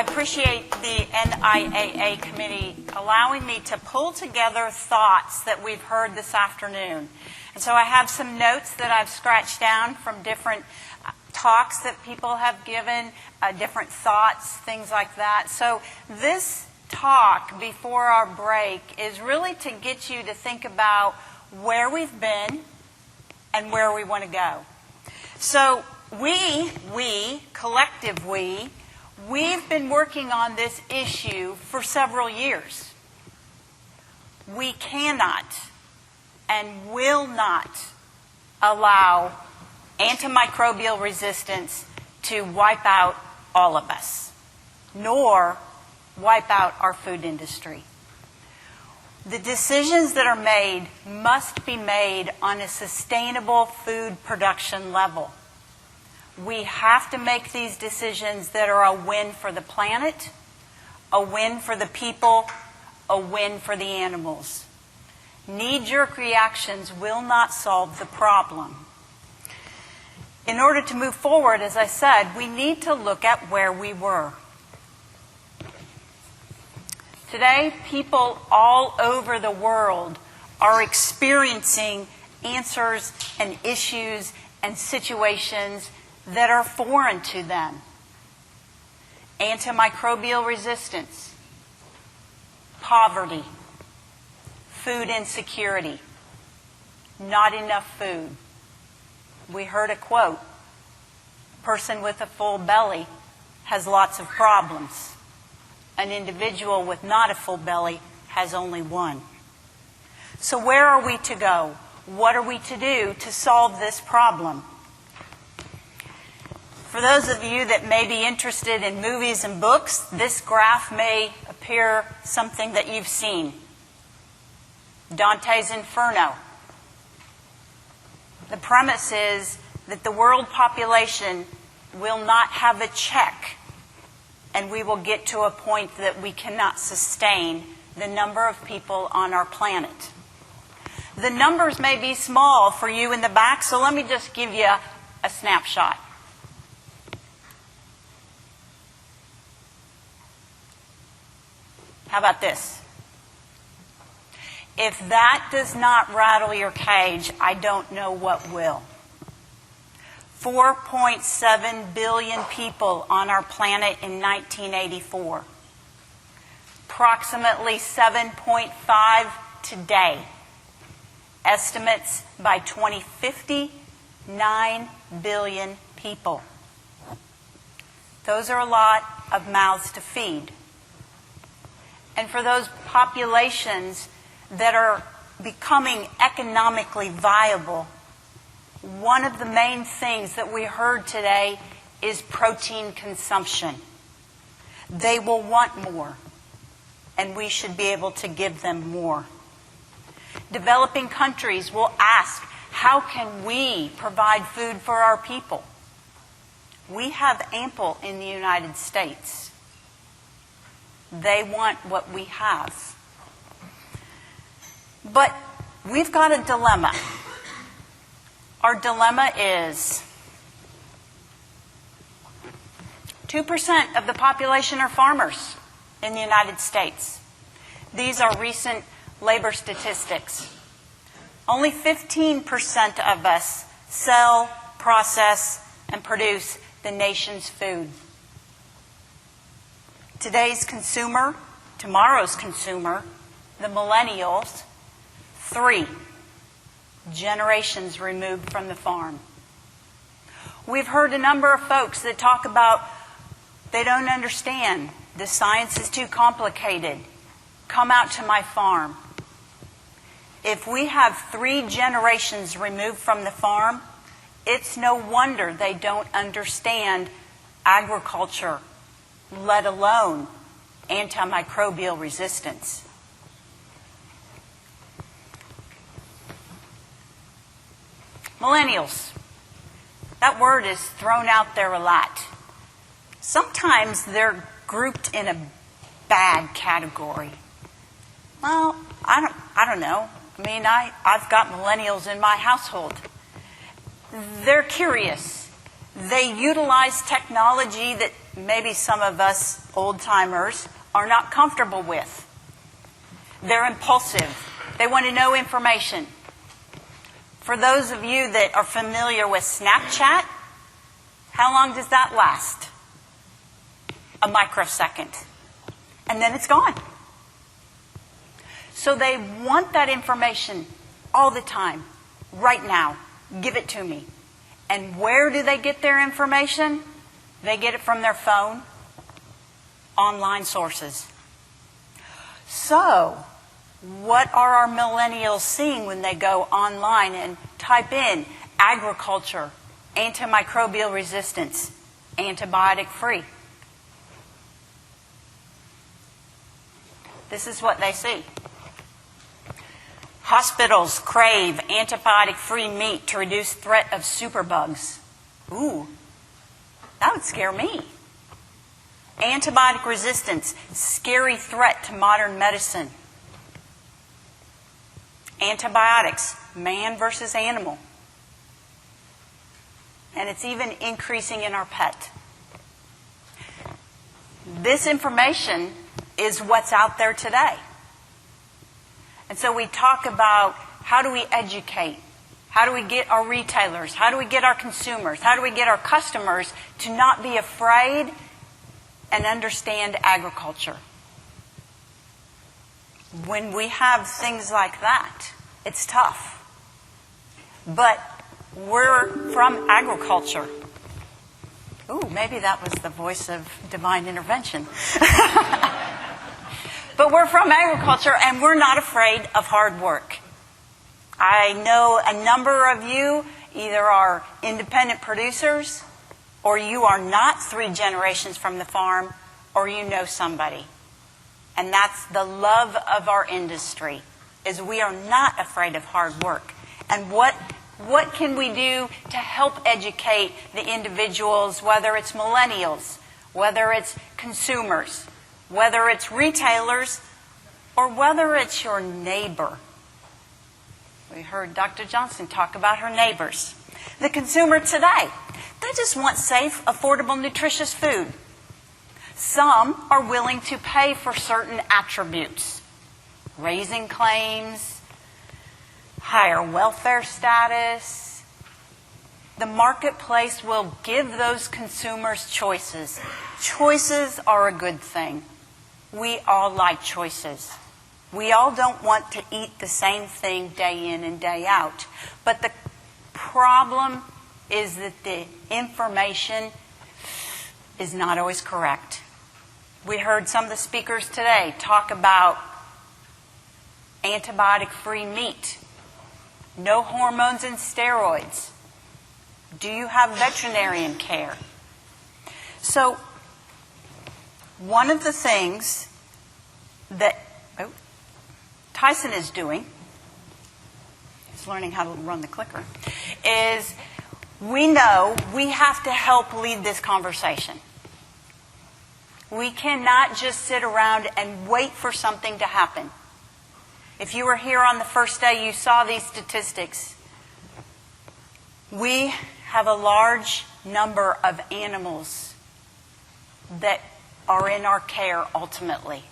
appreciate the NIAA committee allowing me to pull together thoughts that we've heard this afternoon. And so I have some notes that I've scratched down from different talks that people have given, different thoughts, things like that. So this talk before our break is really to get you to think about where we've been and where we want to go. So collective we've been working on this issue for several years. We cannot and will not allow antimicrobial resistance to wipe out all of us, nor wipe out our food industry. The decisions that are made must be made on a sustainable food production level. We have to make these decisions that are a win for the planet, a win for the people, a win for the animals. Knee-jerk reactions will not solve the problem. In order to move forward, as I said, we need to look at where we were. Today, people all over the world are experiencing answers and issues and situations that are foreign to them. Antimicrobial resistance, poverty, food insecurity, not enough food. We heard a quote, a person with a full belly has lots of problems. An individual with not a full belly has only one. So where are we to go? What are we to do to solve this problem? For those of you that may be interested in movies and books, this graph may appear something that you've seen. Dantes Inferno. The premise is that the world population will not have a check, and we will get to a point that we cannot sustain the number of people on our planet. The numbers may be small for you in the back, so let me just give you a snapshot. How about this? If that does not rattle your cage, I don't know what will. 4.7 billion people on our planet in 1984. Approximately 7.5 today. Estimates by 2050, 9 billion people. Those are a lot of mouths to feed. And for those populations that are becoming economically viable, one of the main things that we heard today is protein consumption. They will want more, and we should be able to give them more. Developing countries will ask, how can we provide food for our people? We have ample in the United States. They want what we have. But we've got a dilemma. Our dilemma is 2% of the population are farmers in the United States. These are recent labor statistics. Only 15% of us sell, process, and produce the nation's food. Today's consumer, tomorrow's consumer, the millennials, 3 generations removed from the farm. We've heard a number of folks that talk about they don't understand. The science is too complicated. Come out to my farm. If we have 3 generations removed from the farm, it's no wonder they don't understand agriculture, let alone antimicrobial resistance. Millennials. That word is thrown out there a lot. Sometimes they're grouped in a bad category. Well, I don't know. I mean, I've got millennials in my household. They're curious. They utilize technology that maybe some of us old-timers are not comfortable with. They're impulsive. They want to know information. For those of you that are familiar with Snapchat, how long does that last? A microsecond. And then it's gone. So they want that information all the time, right now. Give it to me. And where do they get their information? They get it from their phone, online sources. So, what are our millennials seeing when they go online and type in agriculture, antimicrobial resistance, antibiotic free? This is what they see. Hospitals crave antibiotic-free meat to reduce threat of superbugs. Ooh, that would scare me. Antibiotic resistance, scary threat to modern medicine. Antibiotics, man versus animal. And it's even increasing in our pet. This information is what's out there today. And so we talk about how do we educate? How do we get our retailers? How do we get our consumers? How do we get our customers to not be afraid and understand agriculture? When we have things like that, it's tough. But we're from agriculture. Ooh, maybe that was the voice of divine intervention. But we're from agriculture, and we're not afraid of hard work. I know a number of you either are independent producers, or you are not 3 generations from the farm, or you know somebody. And that's the love of our industry, is we are not afraid of hard work. And what can we do to help educate the individuals, whether it's millennials, whether it's consumers, whether it's retailers, or whether it's your neighbor? We heard Dr. Johnson talk about her neighbors. The consumer today, they just want safe, affordable, nutritious food. Some are willing to pay for certain attributes. Raising claims, higher welfare status. The marketplace will give those consumers choices. Choices are a good thing. We all like choices. We all don't want to eat the same thing day in and day out. But the problem is that the information is not always correct. We heard some of the speakers today talk about antibiotic-free meat, no hormones and steroids. Do you have veterinarian care? So, one of the things that Tyson is doing, he's learning how to run the clicker, is we know we have to help lead this conversation. We cannot just sit around and wait for something to happen. If you were here on the first day, you saw these statistics. We have a large number of animals that are in our care ultimately.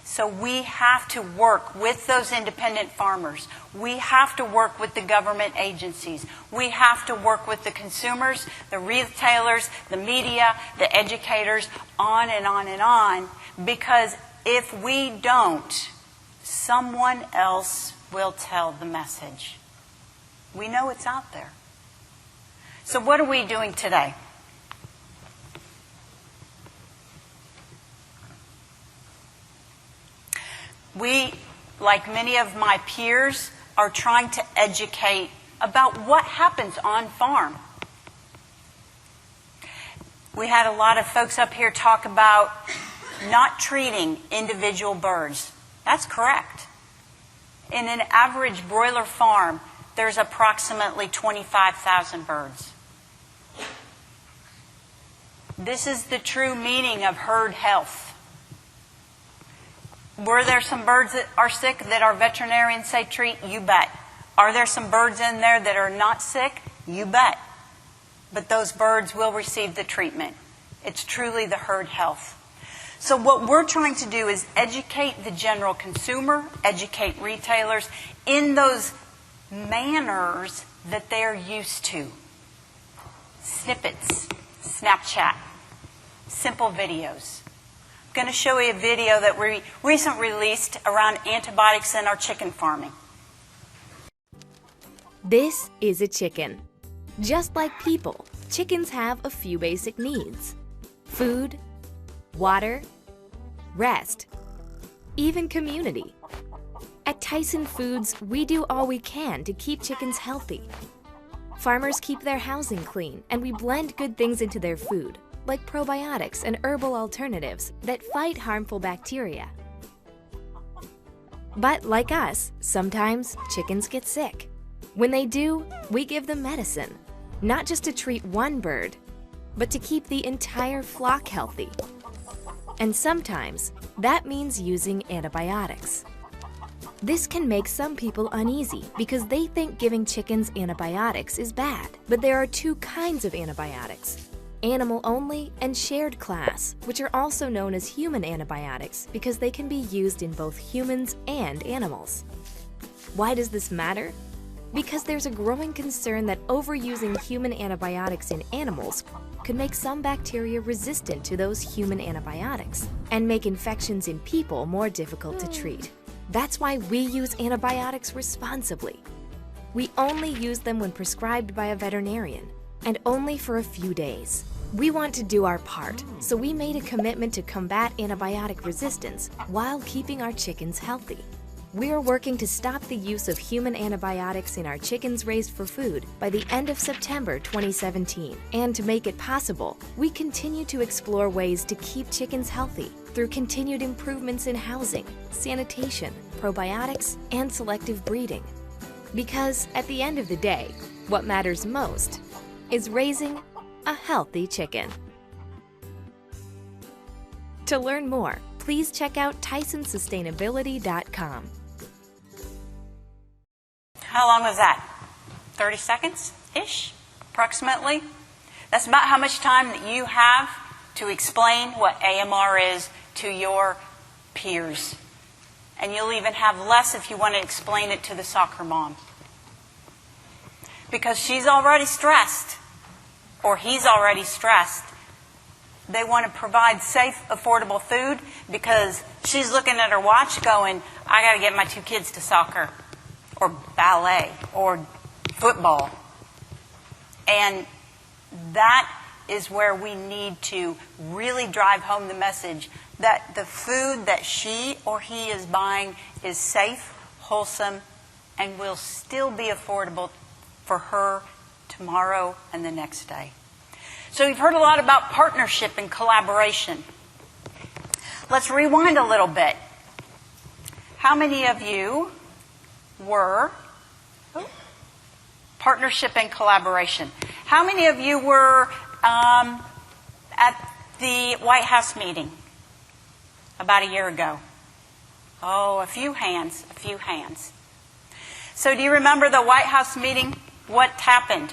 So we have to work with those independent farmers. We have to work with the government agencies. We have to work with the consumers, the retailers, the media, the educators, on and on and on. Because if we don't, someone else will tell the message. We know it's out there. So what are we doing today? We, like many of my peers, are trying to educate about what happens on farm. We had a lot of folks up here talk about not treating individual birds. That's correct. In an average broiler farm, there's approximately 25,000 birds. This is the true meaning of herd health. Were there some birds that are sick that our veterinarians say treat? You bet. Are there some birds in there that are not sick? You bet. but those birds will receive the treatment. It's truly the herd health. So what we're trying to do is educate the general consumer, educate retailers in those manners that they're used to. Snippets, Snapchat, simple videos. I'm going to show you a video that we recently released around antibiotics in our chicken farming. This is a chicken. Just like people, chickens have a few basic needs: food, water, rest, even community. At Tyson Foods, we do all we can to keep chickens healthy. Farmers keep their housing clean, and we blend good things into their food, like probiotics and herbal alternatives that fight harmful bacteria. But like us, sometimes chickens get sick. When they do, we give them medicine, not just to treat one bird, but to keep the entire flock healthy. And sometimes, that means using antibiotics. This can make some people uneasy because they think giving chickens antibiotics is bad. But there are two kinds of antibiotics: animal only and shared class, which are also known as human antibiotics because they can be used in both humans and animals. Why does this matter? Because there's a growing concern that overusing human antibiotics in animals could make some bacteria resistant to those human antibiotics and make infections in people more difficult to treat. That's why we use antibiotics responsibly. We only use them when prescribed by a veterinarian, and only for a few days. We want to do our part, so we made a commitment to combat antibiotic resistance while keeping our chickens healthy. We are working to stop the use of human antibiotics in our chickens raised for food by the end of September 2017. And to make it possible, we continue to explore ways to keep chickens healthy through continued improvements in housing, sanitation, probiotics, and selective breeding. Because at the end of the day, what matters most is raising a healthy chicken. To learn more, please check out TysonSustainability.com. How long was that? 30 seconds-ish, approximately? That's about how much time that you have to explain what AMR is to your peers. And you'll even have less if you want to explain it to the soccer mom. Because she's already stressed, or he's already stressed. They want to provide safe, affordable food because she's looking at her watch going, I got to get my 2 kids to soccer or ballet or football. And that is where we need to really drive home the message that the food that she or he is buying is safe, wholesome, and will still be affordable for her tomorrow and the next day. So we've heard a lot about partnership and collaboration. Let's rewind a little bit. How many of you were partnership and collaboration? How many of you were at the White House meeting about a year ago? Oh, a few hands, a few hands. So do you remember the White House meeting? What happened?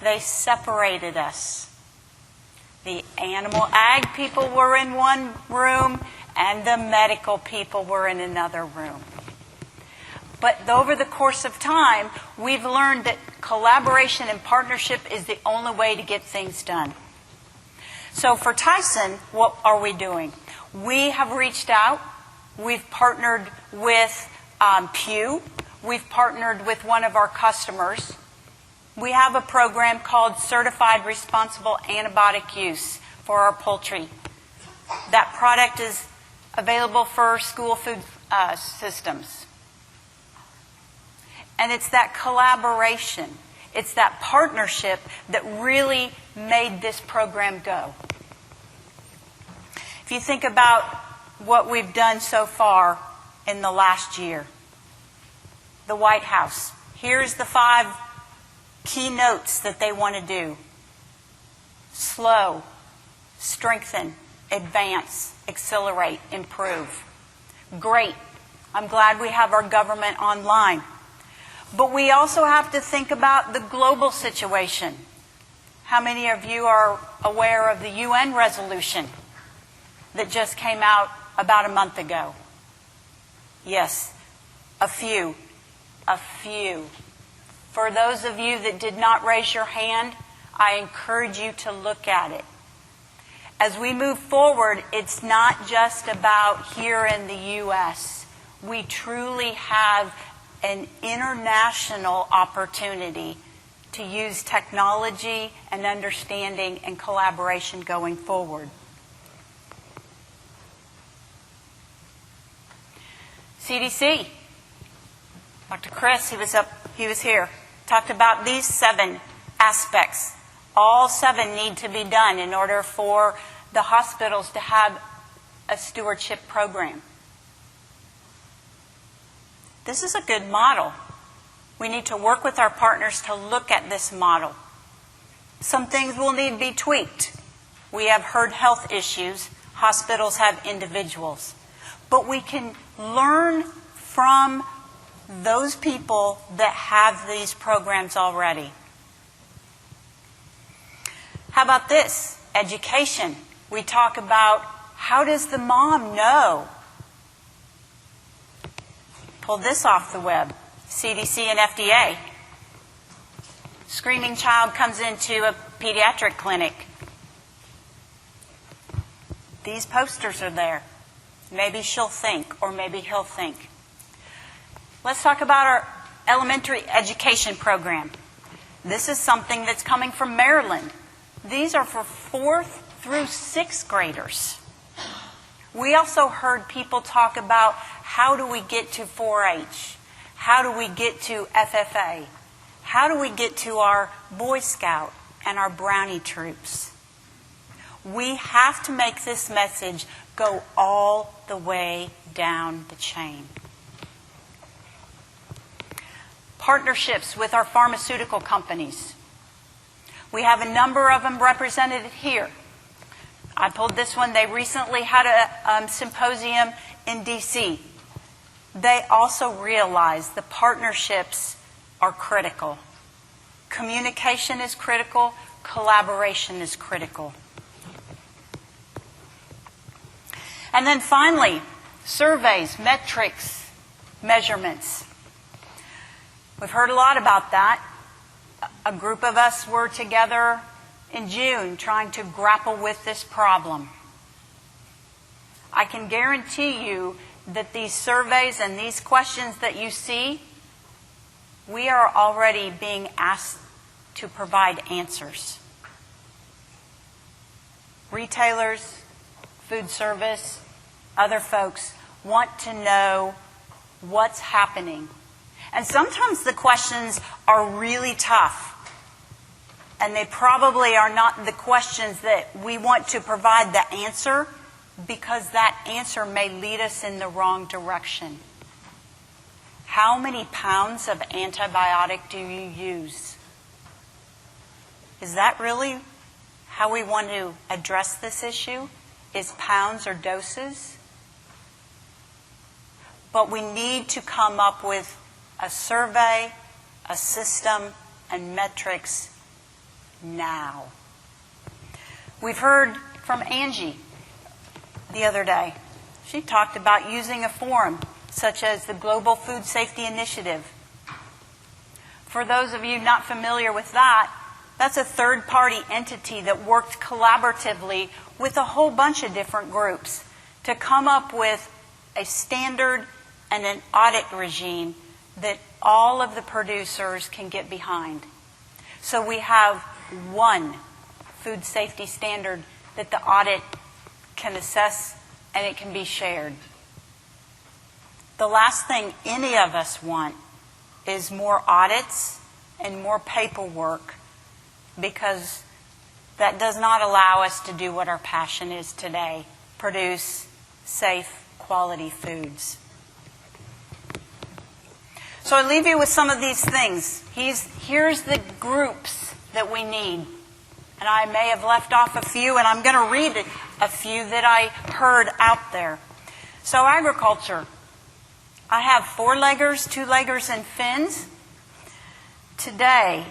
They separated us. The animal ag people were in one room and the medical people were in another room. But over the course of time, we've learned that collaboration and partnership is the only way to get things done. So for Tyson, what are we doing? We have reached out. We've partnered with Pew. We've partnered with one of our customers. We have a program called Certified Responsible Antibiotic Use for our poultry. That product is available for school food systems. And it's that collaboration, it's that partnership that really made this program go. If you think about what we've done so far in the last year, the White House, here's the 5 key notes that they want to do. Slow, strengthen, advance, accelerate, improve. Great. I'm glad we have our government online. But we also have to think about the global situation. How many of you are aware of the UN resolution that just came out about a month ago? Yes, a few. A few. For those of you that did not raise your hand, I encourage you to look at it. As we move forward, it's not just about here in the U.S. We truly have an international opportunity to use technology and understanding and collaboration going forward. CDC. Dr. Chris, he was here, talked about these 7 aspects. All 7 need to be done in order for the hospitals to have a stewardship program. This is a good model. We need to work with our partners to look at this model. Some things will need to be tweaked. We have herd health issues. Hospitals have individuals. But we can learn from those people that have these programs already. How about this? Education. We talk about, how does the mom know? Pull this off the web. CDC and FDA. Screaming child comes into a pediatric clinic. These posters are there. Maybe she'll think, or maybe he'll think. Let's talk about our elementary education program. This is something that's coming from Maryland. These are for 4th through 6th graders. We also heard people talk about, how do we get to 4-H? How do we get to FFA? How do we get to our Boy Scout and our Brownie troops? We have to make this message go all the way down the chain. Partnerships with our pharmaceutical companies. We have a number of them represented here. I pulled this one. They recently had a symposium in D.C. They also realize the partnerships are critical. Communication is critical. Collaboration is critical. And then finally, surveys, metrics, measurements. We've heard a lot about that. A group of us were together in June trying to grapple with this problem. I can guarantee you that these surveys and these questions that you see, we are already being asked to provide answers. Retailers, food service, other folks want to know what's happening. And sometimes the questions are really tough. And they probably are not the questions that we want to provide the answer, because that answer may lead us in the wrong direction. How many pounds of antibiotic do you use? Is that really how we want to address this issue? Is pounds or doses? But we need to come up with a survey, a system, and metrics now. We've heard from Angie the other day. She talked about using a forum such as the Global Food Safety Initiative. For those of you not familiar with that, that's a third-party entity that worked collaboratively with a whole bunch of different groups to come up with a standard and an audit regime that all of the producers can get behind. So we have one food safety standard that the audit can assess, and it can be shared. The last thing any of us want is more audits and more paperwork, because that does not allow us to do what our passion is today: produce safe, quality foods. So I leave you with some of these things. Here's the groups that we need. And I may have left off a few, and I'm going to read a few that I heard out there. So agriculture. I have 4-leggers, 2-leggers, and fins. Today,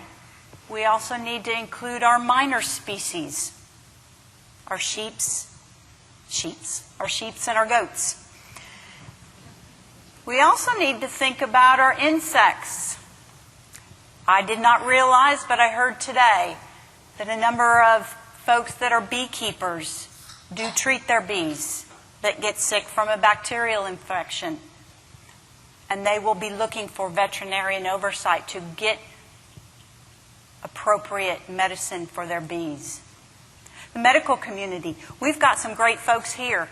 We also need to include our minor species, our sheeps and our goats. We also need to think about our insects. I did not realize, but I heard today that a number of folks that are beekeepers do treat their bees that get sick from a bacterial infection. And they will be looking for veterinarian oversight to get appropriate medicine for their bees. The medical community, we've got some great folks here.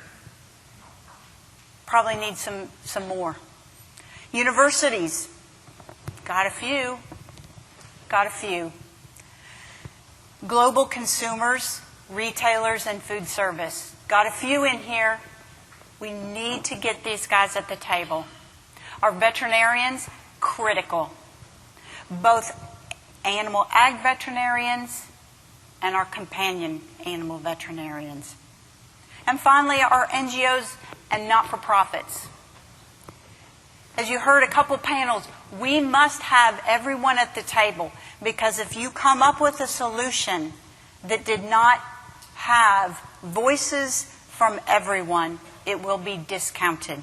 Probably need some more. Universities, got a few. Global consumers, retailers, and food service, got a few in here. We need to get these guys at the table. Our veterinarians, critical. Both animal ag veterinarians and our companion animal veterinarians. And finally, our NGOs and not-for-profits. As you heard a couple panels, we must have everyone at the table, because if you come up with a solution that did not have voices from everyone, it will be discounted.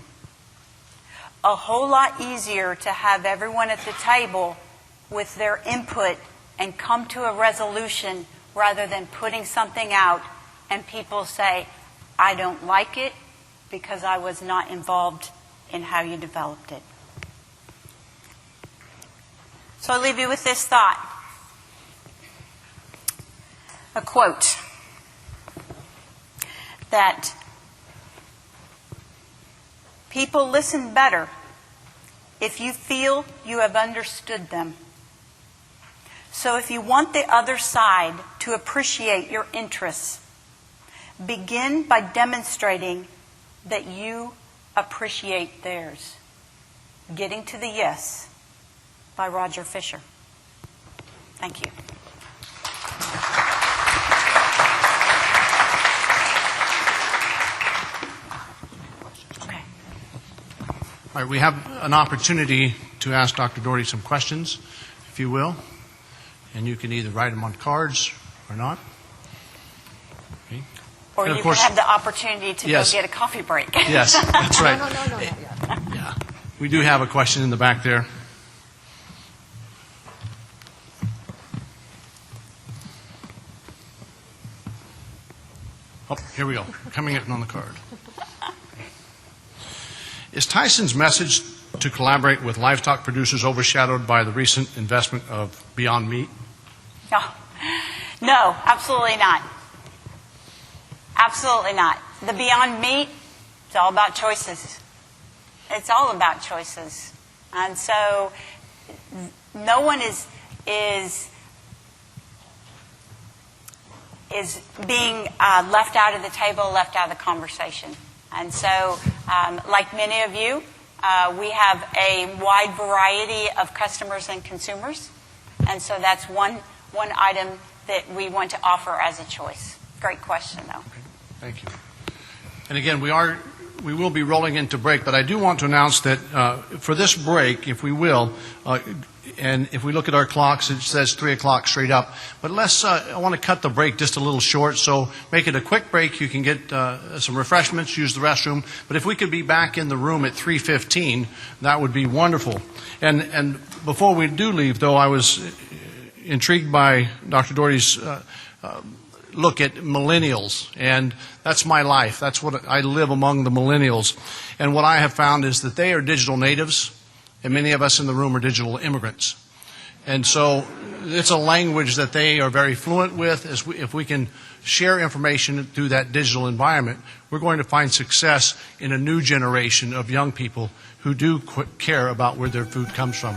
A whole lot easier to have everyone at the table with their input and come to a resolution rather than putting something out and people say, I don't like it because I was not involved in how you developed it. So I'll leave you with this thought. A quote that people listen better if you feel you have understood them. So if you want the other side to appreciate your interests, begin by demonstrating that you appreciate theirs. Getting to the Yes by Roger Fisher. Thank you. Okay. All right, we have an opportunity to ask Dr. Daugherty some questions, if you will. And you can either write them on cards or not. Okay. Or you can have the opportunity to go get a coffee break. Yes, that's right. No. Yeah. We do have a question in the back there. Oh, here we go. Coming in on the card. Is Tyson's message to collaborate with livestock producers overshadowed by the recent investment of Beyond Meat? No, absolutely not. Absolutely not. The Beyond Meat, it's all about choices. It's all about choices. And so no one is being left out of the table, left out of the conversation. And so, like many of you, we have a wide variety of customers and consumers. And so that's one item that we want to offer as a choice. Great question, though. Okay. Thank you. And again, we will be rolling into break, but I do want to announce that for this break, if we will, and if we look at our clocks, it says 3 o'clock straight up. But I want to cut the break just a little short, so make it a quick break. You can get some refreshments, use the restroom. But if we could be back in the room at 3:15, that would be wonderful. And before we do leave, though, I was intrigued by Dr. Daugherty's look at millennials, and that's my life. That's what I live among, the millennials. And what I have found is that they are digital natives, and many of us in the room are digital immigrants. And so it's a language that they are very fluent with. If we can share information through that digital environment, we're going to find success in a new generation of young people who do care about where their food comes from.